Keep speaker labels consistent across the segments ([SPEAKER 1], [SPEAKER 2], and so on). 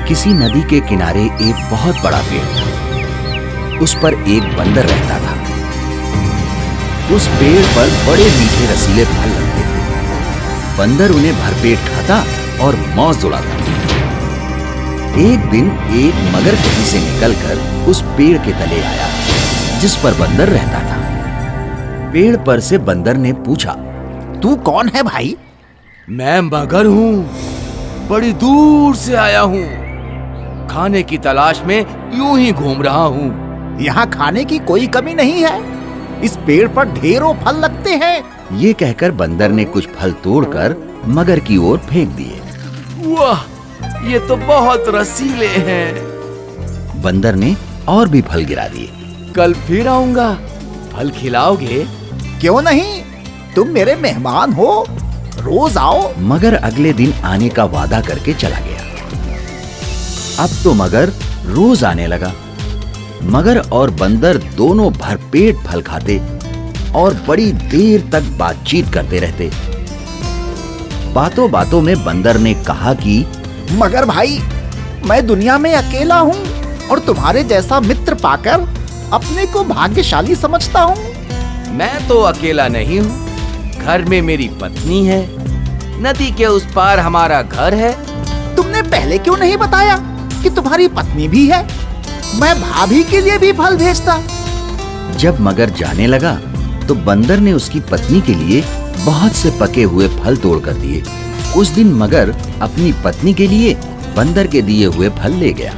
[SPEAKER 1] किसी नदी के किनारे एक बहुत बड़ा पेड़ था। उस पर एक बंदर रहता था। उस पेड़ पर बड़े मीठे रसीले फल लगते थे। बंदर उन्हें भरपेट खाता और मौज उड़ाता। एक दिन एक मगर कहीं से निकलकर उस पेड़ के तले आया जिस पर बंदर रहता था। पेड़ पर से बंदर ने पूछा,
[SPEAKER 2] तू कौन है भाई?
[SPEAKER 3] मैं मगर हूँ, बड़ी दूर से आया हूँ। खाने की तलाश में यूं ही घूम रहा हूँ।
[SPEAKER 2] यहाँ खाने की कोई कमी नहीं है। इस पेड़ पर ढेरों फल लगते हैं।
[SPEAKER 1] ये कहकर बंदर ने कुछ फल तोड़कर मगर की ओर फेंक दिए।
[SPEAKER 3] वाह, ये तो बहुत रसीले हैं।
[SPEAKER 1] बंदर ने और भी फल गिरा दिए।
[SPEAKER 3] कल फिर आऊंगा, फल खिलाओगे?
[SPEAKER 2] क्यों नहीं, तुम मेरे मेहमान हो, रोज आओ।
[SPEAKER 1] मगर अगले दिन आने का वादा करके चला गया। अब तो मगर रोज आने लगा। मगर और बंदर दोनों भरपेट फल खाते और बड़ी देर तक बातचीत करते रहते। बातों बातों में बंदर ने कहा कि
[SPEAKER 2] मगर भाई, मैं दुनिया में अकेला हूँ और तुम्हारे जैसा मित्र पाकर अपने को भाग्यशाली समझता हूँ।
[SPEAKER 3] मैं तो अकेला नहीं हूँ, घर में मेरी पत्नी है, नदी के उस पार हमारा घर है।
[SPEAKER 2] तुमने पहले क्यों नहीं बताया कि तुम्हारी पत्नी भी है? मैं भाभी के लिए भी फल भेजता।
[SPEAKER 1] जब मगर जाने लगा तो बंदर ने उसकी पत्नी के लिए बहुत से पके हुए फल तोड़ कर दिए। उस दिन मगर अपनी पत्नी के लिए बंदर के दिए हुए फल ले गया।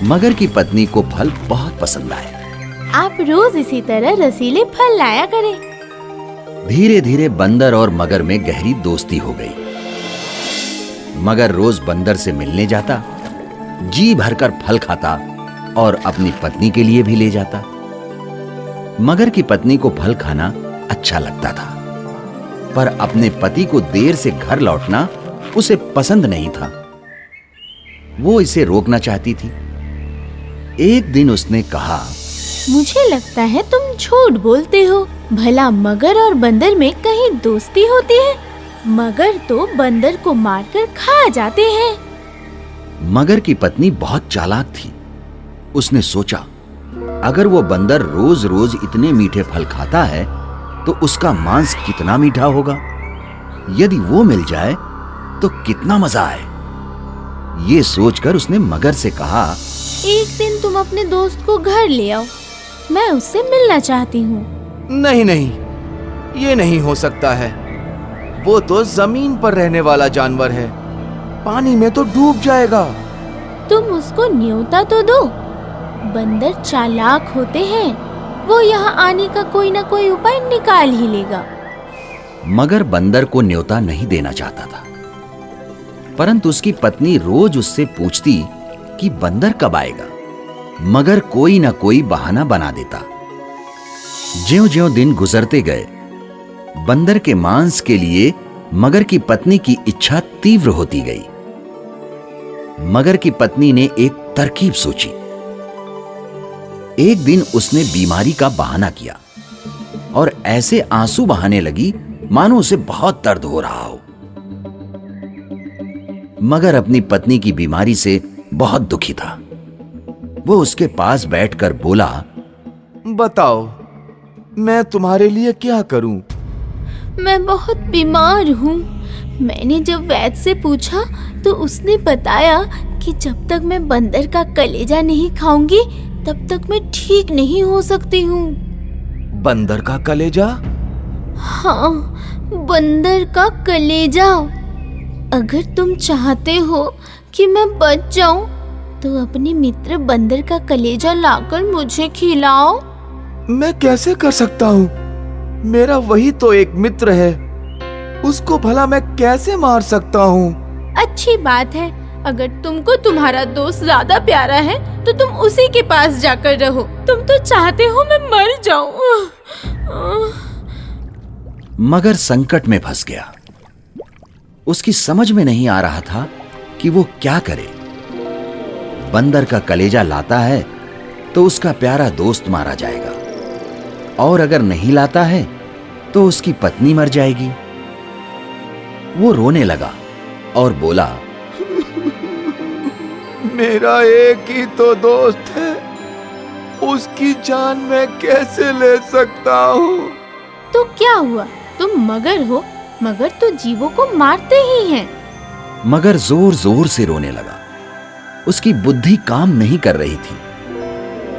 [SPEAKER 1] मगर की पत्नी को फल बहुत पसंद आए।
[SPEAKER 4] आप रोज इसी तरह रसीले फल लाया करें।
[SPEAKER 1] धीरे धीरे बंदर और मगर में गहरी दोस्ती हो गई। मगर रोज बंदर से मिलने जाता, जी भरकर फल खाता और अपनी पत्नी के लिए भी ले जाता। मगर की पत्नी को फल खाना अच्छा लगता था, पर अपने पति को देर से घर लौटना उसे पसंद नहीं था। वो इसे रोकना चाहती थी। एक दिन उसने कहा,
[SPEAKER 4] मुझे लगता है तुम झूठ बोलते हो। भला मगर और बंदर में कहीं दोस्ती होती है? मगर तो बंदर को मारकर खा जाते हैं।
[SPEAKER 1] मगर की पत्नी बहुत चालाक थी। उसने सोचा, अगर वो बंदर रोज रोज इतने मीठे फल खाता है तो उसका मांस कितना मीठा होगा। यदि वो मिल जाए तो कितना मजा आए। ये सोचकर उसने मगर से कहा,
[SPEAKER 4] एक दिन तुम अपने दोस्त को घर ले आओ, मैं उससे मिलना चाहती हूँ।
[SPEAKER 3] नहीं नहीं, ये नहीं हो सकता है। वो तो जमीन पर रहने वाला जानवर है, पानी में तो डूब जाएगा।
[SPEAKER 4] तुम उसको न्योता तो दो। बंदर चालाक होते हैं, वो यहाँ आने का कोई ना कोई उपाय निकाल ही लेगा।
[SPEAKER 1] मगर बंदर को न्योता नहीं देना चाहता था, परंतु उसकी पत्नी रोज उससे पूछती कि बंदर कब आएगा। मगर कोई ना कोई बहाना बना देता। ज्यों-ज्यों दिन गुजरते गए, बंदर के मांस के लिए मगर की पत्नी की इच्छा तीव्र होती गई। मगर की पत्नी ने एक तरकीब सोची। एक दिन उसने बीमारी का बहाना किया और ऐसे आंसू बहाने लगी मानो उसे बहुत दर्द हो रहा हो। मगर अपनी पत्नी की बीमारी से बहुत दुखी था। वो उसके पास बैठकर बोला,
[SPEAKER 3] बताओ, मैं तुम्हारे लिए क्या करूं?
[SPEAKER 4] मैं बहुत बीमार हूँ। मैंने जब वैद्य से पूछा तो उसने बताया कि जब तक मैं बंदर का कलेजा नहीं खाऊंगी तब तक मैं ठीक नहीं हो सकती हूँ।
[SPEAKER 3] बंदर का कलेजा?
[SPEAKER 4] हाँ, बंदर का कलेजा। अगर तुम चाहते हो कि मैं बच जाऊं तो अपने मित्र बंदर का कलेजा लाकर मुझे खिलाओ।
[SPEAKER 3] मैं कैसे कर सकता हूँ? मेरा वही तो एक मित्र है, उसको भला मैं कैसे मार सकता हूँ?
[SPEAKER 4] अच्छी बात है, अगर तुमको तुम्हारा दोस्त ज्यादा प्यारा है तो तुम उसी के पास जाकर रहो। तुम तो चाहते हो मैं मर जाऊं।
[SPEAKER 1] मगर संकट में फंस गया। उसकी समझ में नहीं आ रहा था कि वो क्या करे। बंदर का कलेजा लाता है तो उसका प्यारा दोस्त मारा जाएगा, और अगर नहीं लाता है तो उसकी पत्नी मर जाएगी। वो रोने लगा और बोला,
[SPEAKER 3] मेरा एक ही तो दोस्त है, उसकी जान मैं कैसे ले सकता हूँ?
[SPEAKER 4] तो क्या हुआ, तुम मगर हो, मगर तो जीवों को मारते ही हैं।
[SPEAKER 1] मगर जोर जोर से रोने लगा। उसकी बुद्धि काम नहीं कर रही थी,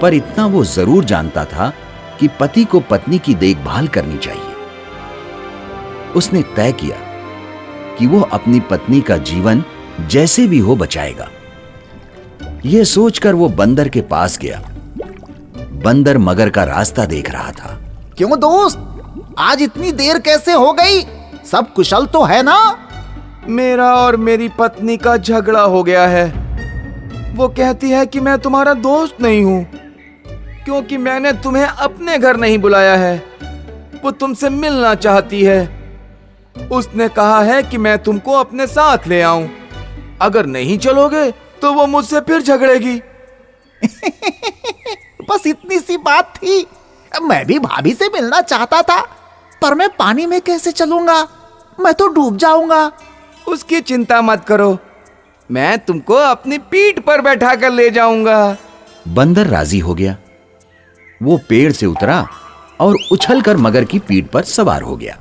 [SPEAKER 1] पर इतना वो जरूर जानता था कि पति को पत्नी की देखभाल करनी चाहिए। उसने तय किया कि वो अपनी पत्नी का जीवन जैसे भी हो बचाएगा। यह सोचकर वो बंदर के पास गया। बंदर मगर का रास्ता देख रहा था।
[SPEAKER 2] क्यों दोस्त, आज इतनी देर कैसे हो गई? सब कुशल तो है ना?
[SPEAKER 3] मेरा और मेरी पत्नी का झगड़ा हो गया है। वो कहती है कि मैं तुम्हारा दोस्त नहीं हूँ, क्योंकि मैंने तुम्हें अपने घर नहीं बुलाया है। वो तुमसे मिलना चाहती है। उसने कहा है कि मैं तुमको अपने साथ ले आऊं। अगर नहीं चलोगे तो वो मुझसे फिर झगड़ेगी।
[SPEAKER 2] बस इतनी सी बात थी। मैं भी भाभी से मिलना चाहता था, पर मैं पानी में कैसे चलूंगा? मैं तो डूब जाऊंगा।
[SPEAKER 3] उसकी चिंता मत करो, मैं तुमको अपनी पीठ पर बैठा कर ले जाऊंगा।
[SPEAKER 1] बंदर राजी हो गया। वो पेड़ से उतरा और उछलकर मगर की पीठ पर सवार हो गया।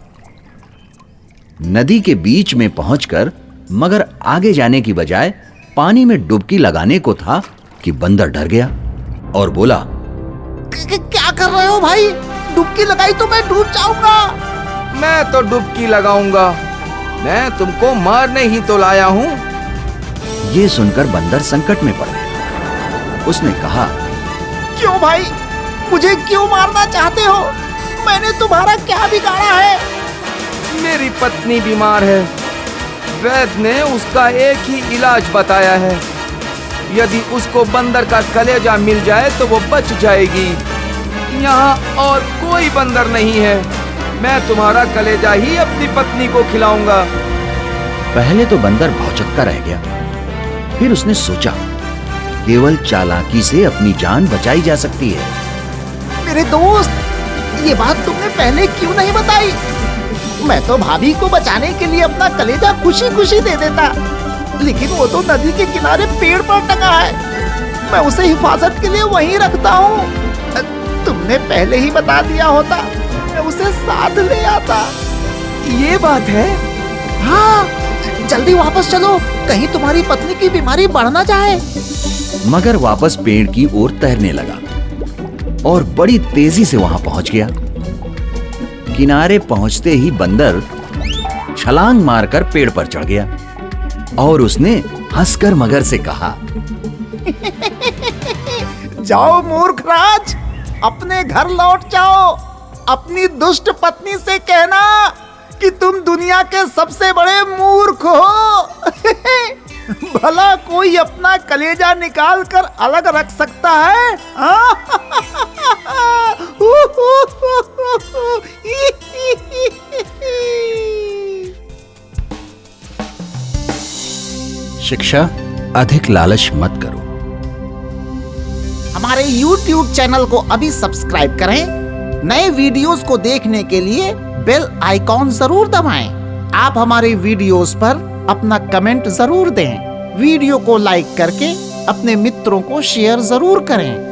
[SPEAKER 1] नदी के बीच में पहुंचकर मगर आगे जाने की बजाय पानी में डुबकी लगाने को था कि बंदर डर गया और बोला,
[SPEAKER 2] क्या कर रहे हो भाई? डुबकी लगाई तो मैं डूब जाऊंगा।
[SPEAKER 3] मैं तो डुबकी लगाऊंगा, मैं तुमको मारने ही तो लाया हूं।
[SPEAKER 1] ये सुनकर बंदर संकट में पड़ गया। उसने कहा,
[SPEAKER 2] क्यों भाई, मुझे क्यों मारना चाहते हो? मैंने तुम्हारा क्या बिगाड़ा है?
[SPEAKER 3] मेरी पत्नी बीमार है। वैद्य ने उसका एक ही इलाज बताया है। यदि उसको बंदर का कलेजा मिल जाए तो वो बच जाएगी। यहाँ और कोई बंदर नहीं है। मैं तुम्हारा कलेजा ही अपनी पत्नी को खिलाऊंगा।
[SPEAKER 1] पहले तो बंदर भौचक्का रह गया, फिर उसने सोचा, केवल चालाकी से अपनी जान बचाई जा सकती है।
[SPEAKER 2] मेरे दोस्त, ये बात तुमने पहले क्यों नहीं बताई? मैं तो भाभी को बचाने के लिए अपना कलेजा खुशी खुशी दे देता, लेकिन वो तो नदी के किनारे पेड़ पर टंगा है। मैं उसे हिफाजत के लिए वहीं रखता हूँ। तुमने पहले ही बता दिया होता, मैं उसे साथ ले आता।
[SPEAKER 3] ये बात है?
[SPEAKER 2] हाँ, जल्दी वापस चलो, कहीं तुम्हारी पत्नी की बीमारी बढ़ ना जाए।
[SPEAKER 1] मगर वापस पेड़ की ओर तैरने लगा और बड़ी तेजी से वहां पहुंच गया। किनारे पहुंचते ही बंदर छलांग मारकर पेड़ पर चढ़ गया और उसने हंसकर मगर से कहा,
[SPEAKER 2] जाओ मूर्खराज, अपने घर लौट जाओ। अपनी दुष्ट पत्नी से कहना कि तुम दुनिया के सबसे बड़े मूर्ख हो। भला कोई अपना कलेजा निकाल कर अलग रख सकता है?
[SPEAKER 1] शिक्षा, अधिक लालच मत करो।
[SPEAKER 2] हमारे YouTube चैनल को अभी सब्सक्राइब करें। नए वीडियोस को देखने के लिए बेल आइकॉन जरूर दबाएं। आप हमारे वीडियोस पर अपना कमेंट जरूर दें। वीडियो को लाइक करके अपने मित्रों को शेयर जरूर करें।